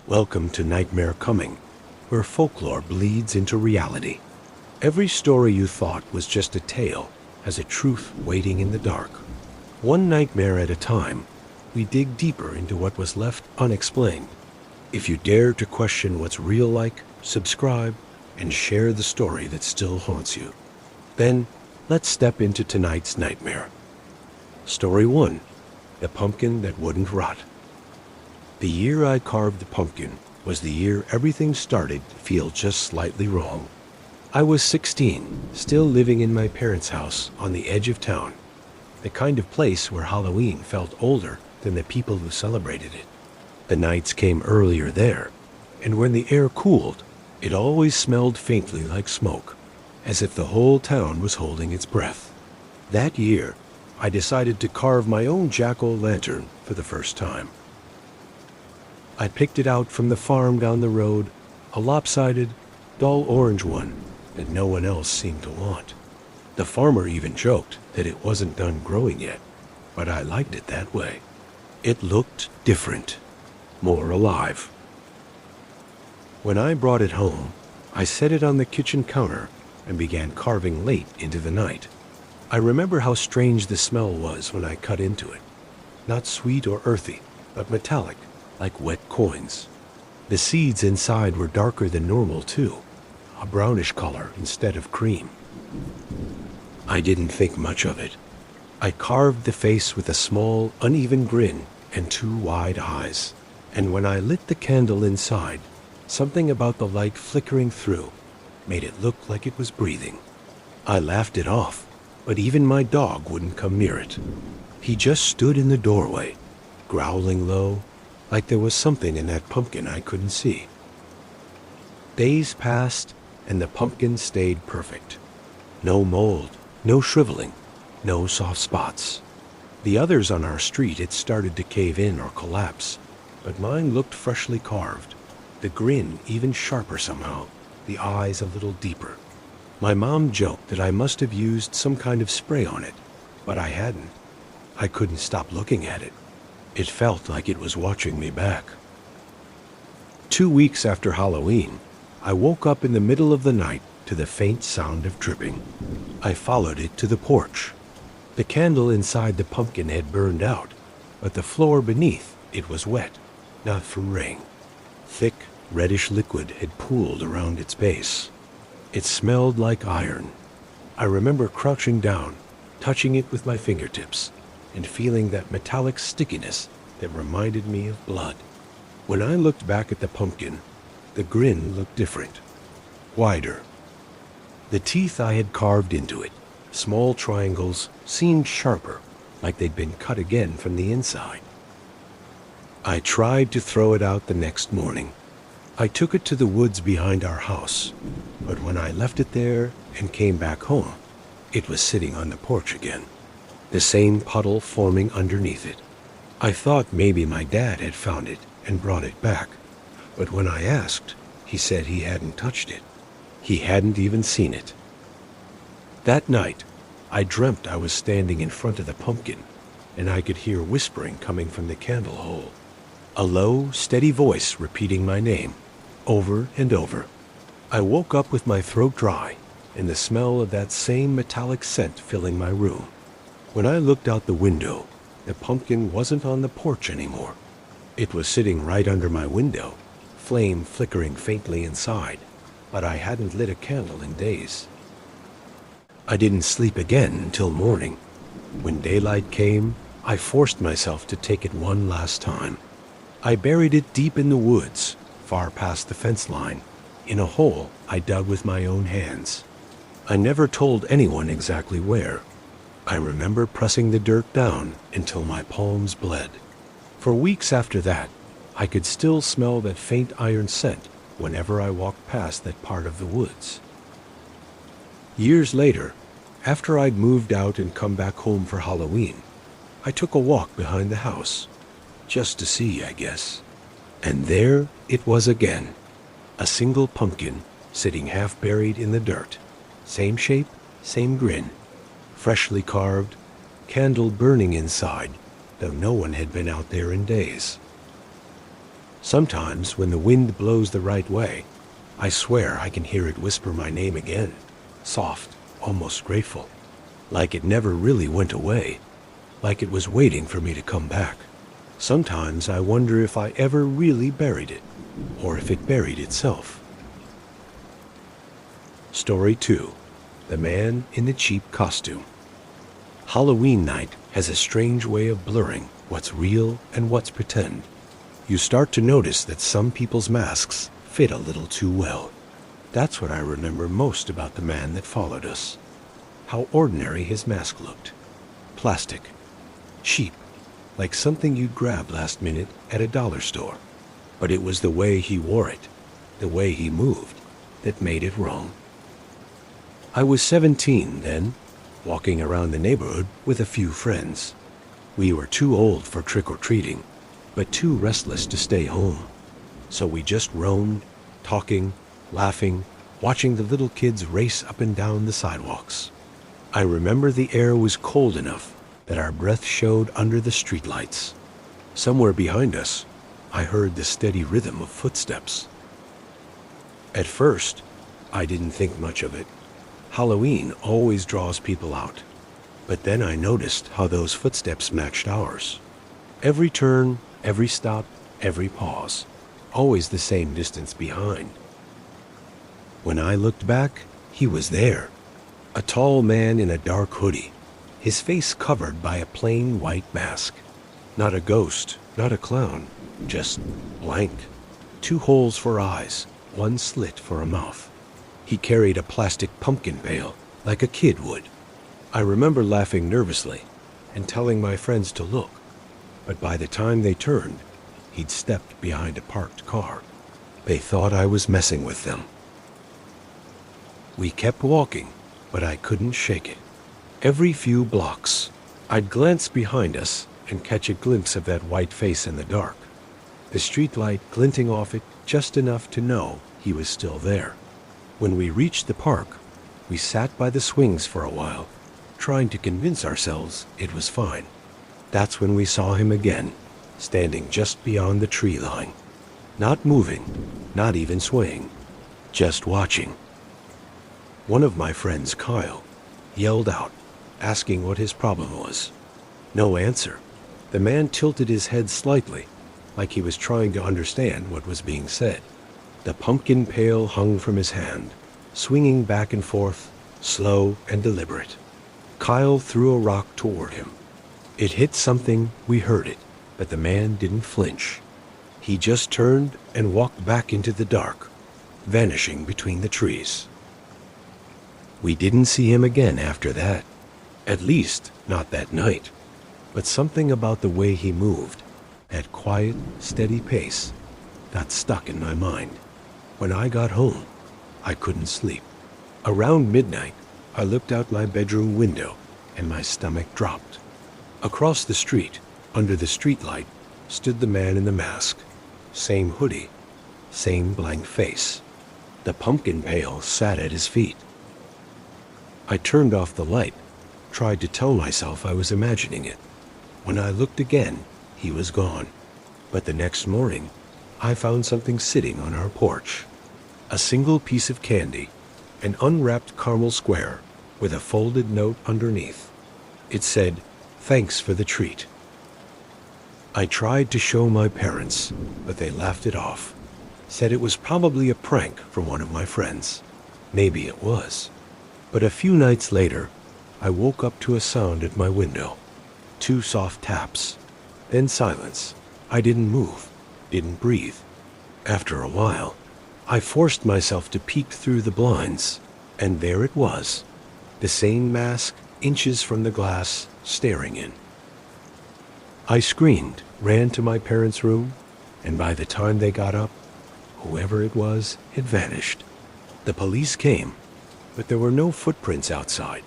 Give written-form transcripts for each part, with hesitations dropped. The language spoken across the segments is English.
Welcome to Nightmare Coming, where folklore bleeds into reality. Every story you thought was just a tale has a truth waiting in the dark. One nightmare at a time, we dig deeper into what was left unexplained. If you dare to question what's real, like, subscribe, and share the story that still haunts you. Then, let's step into tonight's nightmare. Story 1. The Pumpkin That Wouldn't Rot. The year I carved the pumpkin was the year everything started to feel just slightly wrong. I was 16, still living in my parents' house on the edge of town, the kind of place where Halloween felt older than the people who celebrated it. The nights came earlier there, and when the air cooled, it always smelled faintly like smoke, as if the whole town was holding its breath. That year, I decided to carve my own jack-o'-lantern for the first time. I picked it out from the farm down the road, a lopsided, dull orange one that no one else seemed to want. The farmer even joked that it wasn't done growing yet, but I liked it that way. It looked different, more alive. When I brought it home, I set it on the kitchen counter and began carving late into the night. I remember how strange the smell was when I cut into it. Not sweet or earthy, but metallic, like wet coins. The seeds inside were darker than normal too, a brownish color instead of cream. I didn't think much of it. I carved the face with a small, uneven grin and two wide eyes, and when I lit the candle inside, something about the light flickering through made it look like it was breathing. I laughed it off, but even my dog wouldn't come near it. He just stood in the doorway, growling low, like there was something in that pumpkin I couldn't see. Days passed, and the pumpkin stayed perfect. No mold, no shriveling, no soft spots. The others on our street had started to cave in or collapse, but mine looked freshly carved, the grin even sharper somehow, the eyes a little deeper. My mom joked that I must have used some kind of spray on it, but I hadn't. I couldn't stop looking at it. It felt like it was watching me back. 2 weeks after Halloween, I woke up in the middle of the night to the faint sound of dripping. I followed it to the porch. The candle inside the pumpkin had burned out, but the floor beneath it was wet, not from rain. Thick, reddish liquid had pooled around its base. It smelled like iron. I remember crouching down, touching it with my fingertips, and feeling that metallic stickiness that reminded me of blood. When I looked back at the pumpkin, the grin looked different, wider. The teeth I had carved into it, small triangles, seemed sharper, like they'd been cut again from the inside. I tried to throw it out the next morning. I took it to the woods behind our house, but when I left it there and came back home, it was sitting on the porch again, the same puddle forming underneath it. I thought maybe my dad had found it and brought it back, but when I asked, he said he hadn't touched it. He hadn't even seen it. That night, I dreamt I was standing in front of the pumpkin, and I could hear whispering coming from the candle hole. A low, steady voice repeating my name, over and over. I woke up with my throat dry, and the smell of that same metallic scent filling my room. When I looked out the window, the pumpkin wasn't on the porch anymore. It was sitting right under my window, flame flickering faintly inside, but I hadn't lit a candle in days. I didn't sleep again until morning. When daylight came, I forced myself to take it one last time. I buried it deep in the woods, far past the fence line, in a hole I dug with my own hands. I never told anyone exactly where. I remember pressing the dirt down until my palms bled. For weeks after that, I could still smell that faint iron scent whenever I walked past that part of the woods. Years later, after I'd moved out and come back home for Halloween, I took a walk behind the house, just to see, I guess. And there it was again, a single pumpkin sitting half buried in the dirt. Same shape, same grin, freshly carved, candle burning inside, though no one had been out there in days. Sometimes, when the wind blows the right way, I swear I can hear it whisper my name again, soft, almost grateful, like it never really went away, like it was waiting for me to come back. Sometimes I wonder if I ever really buried it, or if it buried itself. Story 2. The Man in the Cheap Costume. Halloween night has a strange way of blurring what's real and what's pretend. You start to notice that some people's masks fit a little too well. That's what I remember most about the man that followed us. How ordinary his mask looked. Plastic. Cheap. Like something you'd grab last minute at a dollar store. But it was the way he wore it, the way he moved, that made it wrong. I was 17 then, walking around the neighborhood with a few friends. We were too old for trick-or-treating, but too restless to stay home. So we just roamed, talking, laughing, watching the little kids race up and down the sidewalks. I remember the air was cold enough that our breath showed under the streetlights. Somewhere behind us, I heard the steady rhythm of footsteps. At first, I didn't think much of it. Halloween always draws people out. But then I noticed how those footsteps matched ours. Every turn, every stop, every pause, always the same distance behind. When I looked back, he was there. A tall man in a dark hoodie, his face covered by a plain white mask. Not a ghost, not a clown, just blank. 2 holes for eyes, 1 slit for a mouth. He carried a plastic pumpkin pail, like a kid would. I remember laughing nervously and telling my friends to look, but by the time they turned, he'd stepped behind a parked car. They thought I was messing with them. We kept walking, but I couldn't shake it. Every few blocks, I'd glance behind us and catch a glimpse of that white face in the dark, the streetlight glinting off it just enough to know he was still there. When we reached the park, we sat by the swings for a while, trying to convince ourselves it was fine. That's when we saw him again, standing just beyond the tree line. Not moving, not even swaying, just watching. One of my friends, Kyle, yelled out, asking what his problem was. No answer. The man tilted his head slightly, like he was trying to understand what was being said. The pumpkin pail hung from his hand, swinging back and forth, slow and deliberate. Kyle threw a rock toward him. It hit something, we heard it, but the man didn't flinch. He just turned and walked back into the dark, vanishing between the trees. We didn't see him again after that. At least, not that night. But something about the way he moved, that quiet, steady pace, got stuck in my mind. When I got home, I couldn't sleep. Around midnight, I looked out my bedroom window and my stomach dropped. Across the street, under the streetlight, stood the man in the mask. Same hoodie, same blank face. The pumpkin pail sat at his feet. I turned off the light, tried to tell myself I was imagining it. When I looked again, he was gone. But the next morning, I found something sitting on our porch. A single piece of candy, an unwrapped caramel square with a folded note underneath. It said, "Thanks for the treat." I tried to show my parents, but they laughed it off. Said it was probably a prank from one of my friends. Maybe it was. But a few nights later, I woke up to a sound at my window. 2 soft taps. Then silence. I didn't move, didn't breathe. After a while, I forced myself to peek through the blinds, and there it was, the same mask, inches from the glass, staring in. I screamed, ran to my parents' room, and by the time they got up, whoever it was had vanished. The police came, but there were no footprints outside,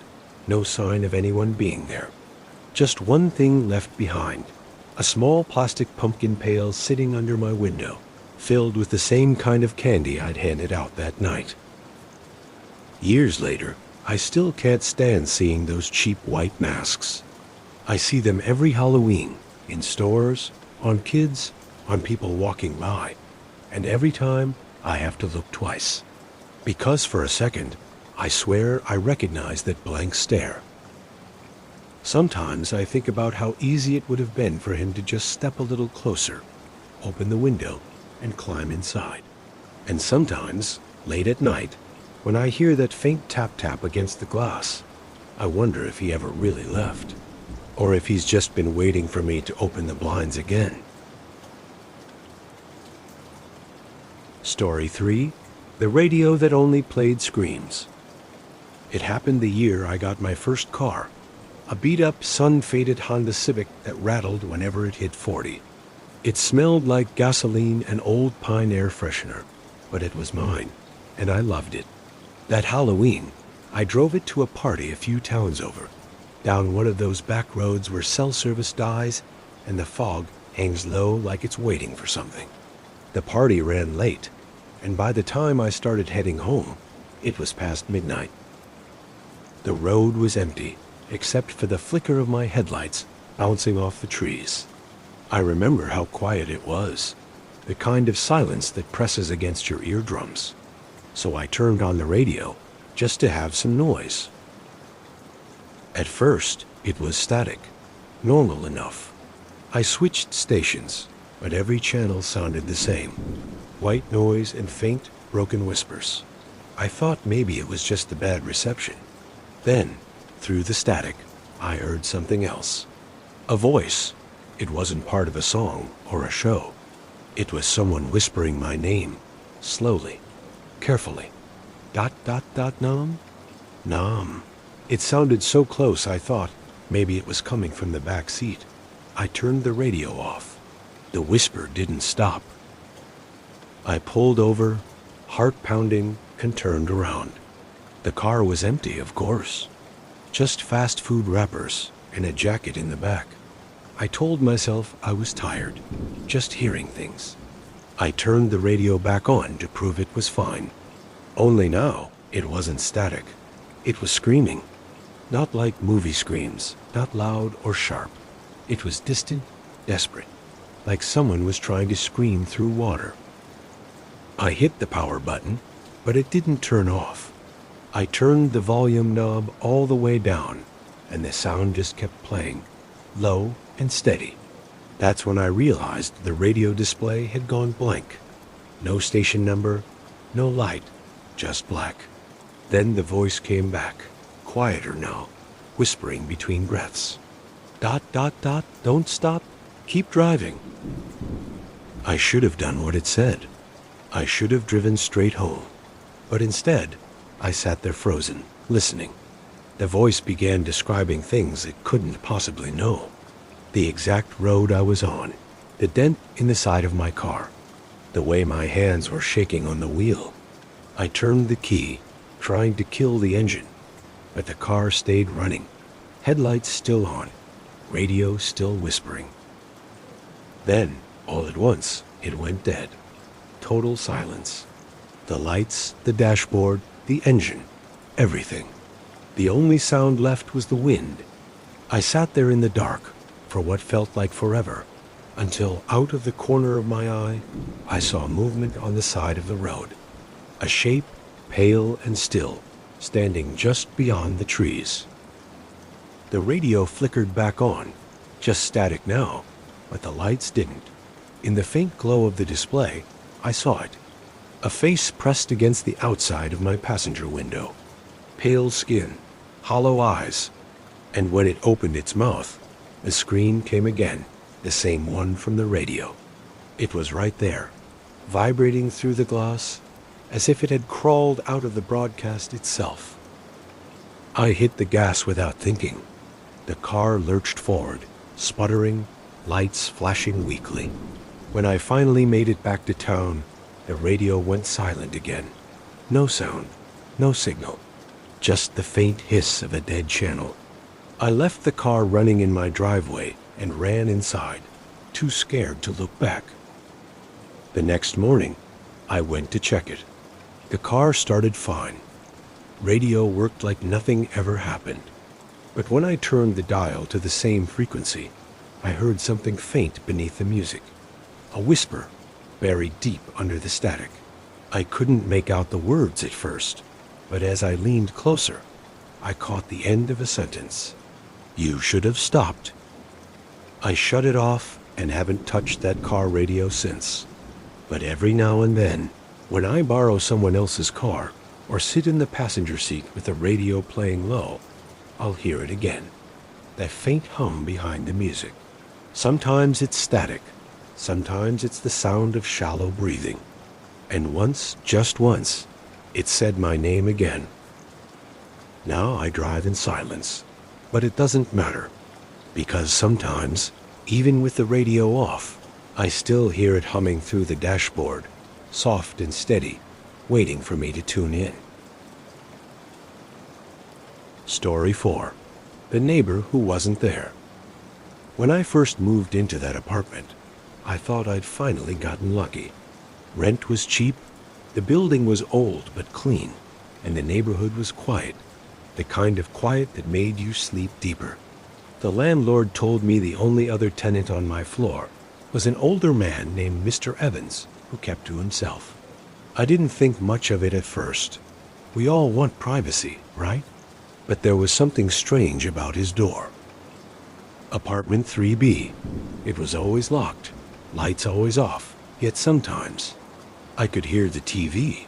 no sign of anyone being there. Just one thing left behind, a small plastic pumpkin pail sitting under my window, filled with the same kind of candy I'd handed out that night. Years later, I still can't stand seeing those cheap white masks. I see them every Halloween, in stores, on kids, on people walking by, and every time I have to look twice. Because for a second, I swear I recognize that blank stare. Sometimes I think about how easy it would have been for him to just step a little closer, open the window, and climb inside. And sometimes, late at night, when I hear that faint tap-tap against the glass, I wonder if he ever really left, or if he's just been waiting for me to open the blinds again. Story 3. The radio that only played screams. It happened the year I got my first car, a beat-up, sun-faded Honda Civic that rattled whenever it hit 40. It smelled like gasoline and old pine air freshener, but it was mine, and I loved it. That Halloween, I drove it to a party a few towns over, down one of those back roads where cell service dies and the fog hangs low like it's waiting for something. The party ran late, and by the time I started heading home, it was past midnight. The road was empty, except for the flicker of my headlights bouncing off the trees. I remember how quiet it was, the kind of silence that presses against your eardrums. So I turned on the radio just to have some noise. At first, it was static, normal enough. I switched stations, but every channel sounded the same. White noise and faint, broken whispers. I thought maybe it was just the bad reception. Then, through the static, I heard something else. A voice. It wasn't part of a song or a show. It was someone whispering my name, slowly, carefully. ... Nam? Nam. It sounded so close I thought maybe it was coming from the back seat. I turned the radio off. The whisper didn't stop. I pulled over, heart pounding, and turned around. The car was empty, of course. Just fast food wrappers and a jacket in the back. I told myself I was tired, just hearing things. I turned the radio back on to prove it was fine. Only now, it wasn't static. It was screaming. Not like movie screams, not loud or sharp. It was distant, desperate, like someone was trying to scream through water. I hit the power button, but it didn't turn off. I turned the volume knob all the way down, and the sound just kept playing, low and steady. That's when I realized the radio display had gone blank. No station number, no light, just black. Then the voice came back, quieter now, whispering between breaths. ... Don't stop, keep driving. I should have done what it said. I should have driven straight home. But instead, I sat there frozen, listening. The voice began describing things it couldn't possibly know. The exact road I was on, the dent in the side of my car, the way my hands were shaking on the wheel. I turned the key, trying to kill the engine, but the car stayed running, headlights still on, radio still whispering. Then, all at once, it went dead. Total silence. The lights, the dashboard, the engine, everything. The only sound left was the wind. I sat there in the dark for what felt like forever, until out of the corner of my eye, I saw movement on the side of the road. A shape, pale and still, standing just beyond the trees. The radio flickered back on, just static now, but the lights didn't. In the faint glow of the display, I saw it. A face pressed against the outside of my passenger window. Pale skin, hollow eyes, and when it opened its mouth, the screen came again, the same one from the radio. It was right there, vibrating through the glass, as if it had crawled out of the broadcast itself. I hit the gas without thinking. The car lurched forward, sputtering, lights flashing weakly. When I finally made it back to town, the radio went silent again. No sound, no signal, just the faint hiss of a dead channel. I left the car running in my driveway and ran inside, too scared to look back. The next morning, I went to check it. The car started fine. Radio worked like nothing ever happened. But when I turned the dial to the same frequency, I heard something faint beneath the music. a whisper buried deep under the static. I couldn't make out the words at first, but as I leaned closer, I caught the end of a sentence. "You should have stopped." I shut it off and haven't touched that car radio since. But every now and then, when I borrow someone else's car or sit in the passenger seat with the radio playing low, I'll hear it again. That faint hum behind the music. Sometimes it's static. Sometimes it's the sound of shallow breathing. And once, just once, it said my name again. Now I drive in silence, but it doesn't matter, because sometimes, even with the radio off, I still hear it humming through the dashboard, soft and steady, waiting for me to tune in. Story 4. The Neighbor Who Wasn't There. When I first moved into that apartment, I thought I'd finally gotten lucky. Rent was cheap, the building was old but clean, and the neighborhood was quiet, the kind of quiet that made you sleep deeper. The landlord told me the only other tenant on my floor was an older man named Mr. Evans, who kept to himself. I didn't think much of it at first. We all want privacy, right? But there was something strange about his door. Apartment 3B. It was always locked, lights always off, yet sometimes I could hear the TV.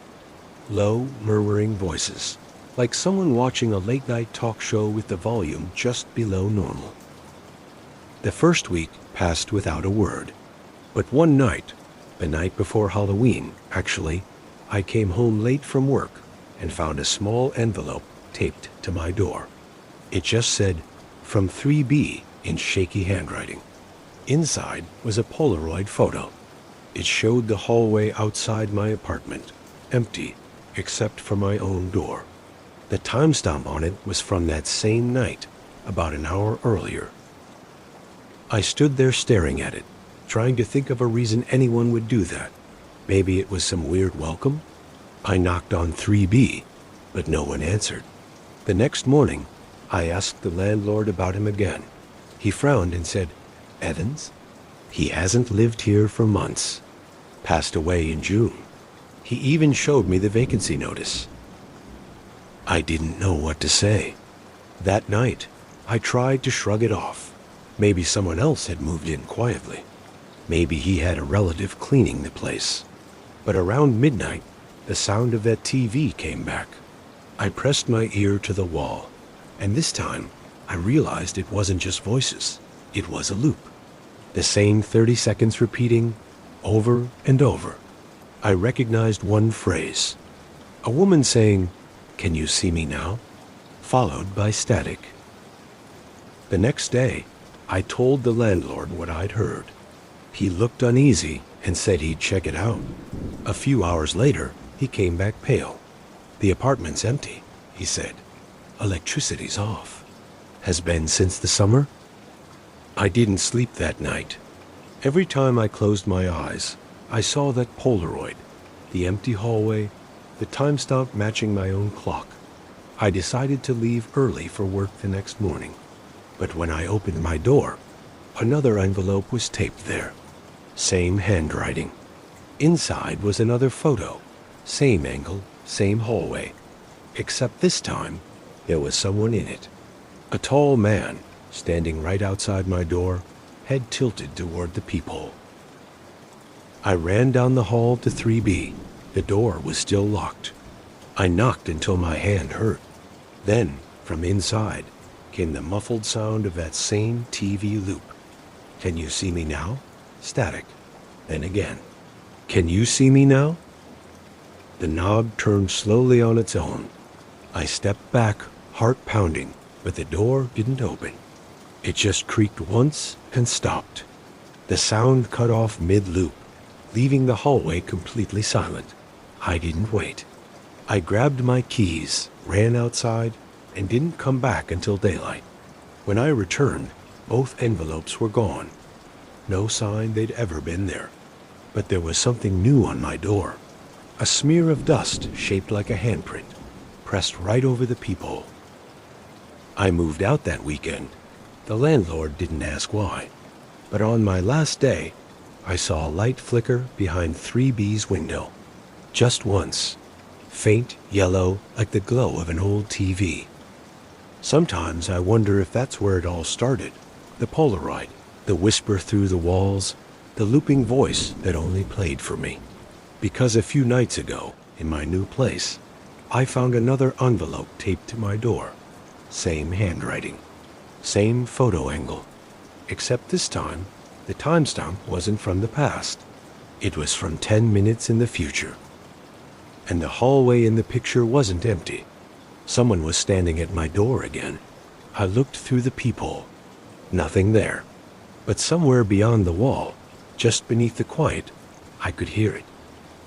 Low, murmuring voices, like someone watching a late-night talk show with the volume just below normal. The first week passed without a word, but one night, the night before Halloween, actually, I came home late from work and found a small envelope taped to my door. It just said, "From 3B," in shaky handwriting. Inside was a Polaroid photo. It showed the hallway outside my apartment, empty except for my own door. The timestamp on it was from that same night, about an hour earlier. I stood there staring at it, trying to think of a reason anyone would do that. Maybe it was some weird welcome? I knocked on 3B, but no one answered. The next morning, I asked the landlord about him again. He frowned and said, "Evans? He hasn't lived here for months. Passed away in June." He even showed me the vacancy notice. I didn't know what to say. That night, I tried to shrug it off. Maybe someone else had moved in quietly. Maybe he had a relative cleaning the place. But around midnight, the sound of that TV came back. I pressed my ear to the wall, and this time, I realized it wasn't just voices. It was a loop. The same 30 seconds repeating, over and over. I recognized one phrase. A woman saying, "Can you see me now?" Followed by static. The next day, I told the landlord what I'd heard. He looked uneasy and said he'd check it out. A few hours later, he came back pale. "The apartment's empty," he said. "Electricity's off. Has been since the summer?" I didn't sleep that night. Every time I closed my eyes, I saw that Polaroid, the empty hallway, the timestamp matching my own clock. I decided to leave early for work the next morning. But when I opened my door, another envelope was taped there. Same handwriting. Inside was another photo. Same angle, same hallway. Except this time, there was someone in it. A tall man, standing right outside my door, head tilted toward the peephole. I ran down the hall to 3B. The door was still locked. I knocked until my hand hurt. Then, from inside, came the muffled sound of that same TV loop. "Can you see me now?" Static. Then again. "Can you see me now?" The knob turned slowly on its own. I stepped back, heart pounding, but the door didn't open. It just creaked once and stopped. The sound cut off mid-loop, leaving the hallway completely silent. I didn't wait. I grabbed my keys, ran outside, and didn't come back until daylight. When I returned, both envelopes were gone. No sign they'd ever been there. But there was something new on my door. A smear of dust shaped like a handprint, pressed right over the peephole. I moved out that weekend. The landlord didn't ask why. But on my last day, I saw a light flicker behind 3B's window. Just once. Faint yellow, like the glow of an old TV. Sometimes I wonder if that's where it all started. The Polaroid, the whisper through the walls, the looping voice that only played for me. Because a few nights ago, in my new place, I found another envelope taped to my door. Same handwriting. Same photo angle. Except this time, the timestamp wasn't from the past. It was from 10 minutes in the future. And the hallway in the picture wasn't empty. Someone was standing at my door again. I looked through the peephole. Nothing there. But somewhere beyond the wall, just beneath the quiet, I could hear it.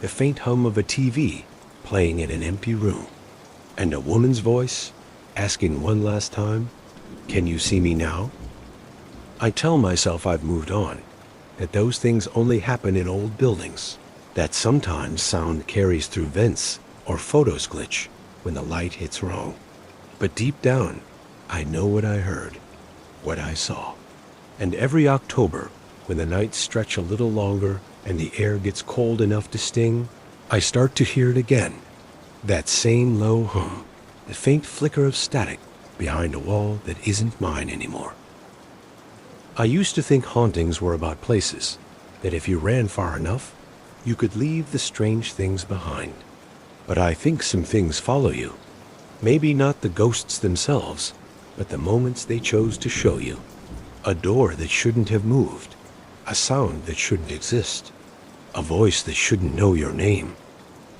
The faint hum of a TV playing in an empty room. And a woman's voice asking one last time, "Can you see me now?" I tell myself I've moved on, that those things only happen in old buildings, that sometimes sound carries through vents or photos glitch when the light hits wrong. But deep down, I know what I heard, what I saw. And every October, when the nights stretch a little longer and the air gets cold enough to sting, I start to hear it again. That same low hum, the faint flicker of static behind a wall that isn't mine anymore. I used to think hauntings were about places, that if you ran far enough, you could leave the strange things behind. But I think some things follow you. Maybe not the ghosts themselves, but the moments they chose to show you. A door that shouldn't have moved. A sound that shouldn't exist. A voice that shouldn't know your name.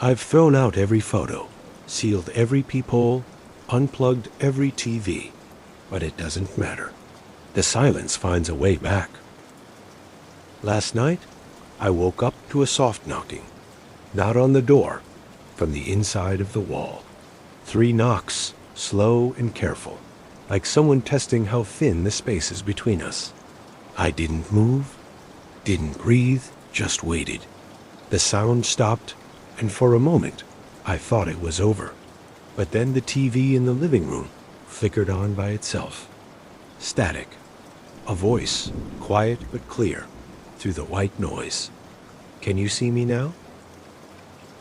I've thrown out every photo, sealed every peephole, unplugged every TV, but it doesn't matter. The silence finds a way back. Last night, I woke up to a soft knocking. Not on the door, from the inside of the wall. 3 knocks, slow and careful, like someone testing how thin the space is between us. I didn't move, didn't breathe, just waited. The sound stopped, and for a moment, I thought it was over. But then the TV in the living room flickered on by itself. Static. A voice, quiet but clear, through the white noise. "Can you see me now?"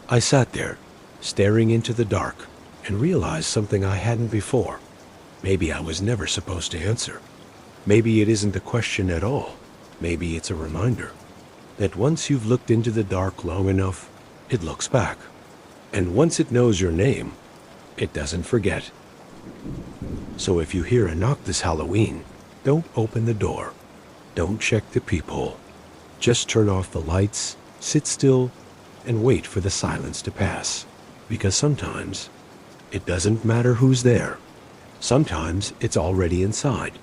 I sat there, staring into the dark, and realized something I hadn't before. Maybe I was never supposed to answer. Maybe it isn't a question at all. Maybe it's a reminder that once you've looked into the dark long enough, it looks back. And once it knows your name, it doesn't forget. So if you hear a knock this Halloween, don't open the door. Don't check the peephole. Just turn off the lights, sit still, and wait for the silence to pass. Because sometimes it doesn't matter who's there. Sometimes it's already inside.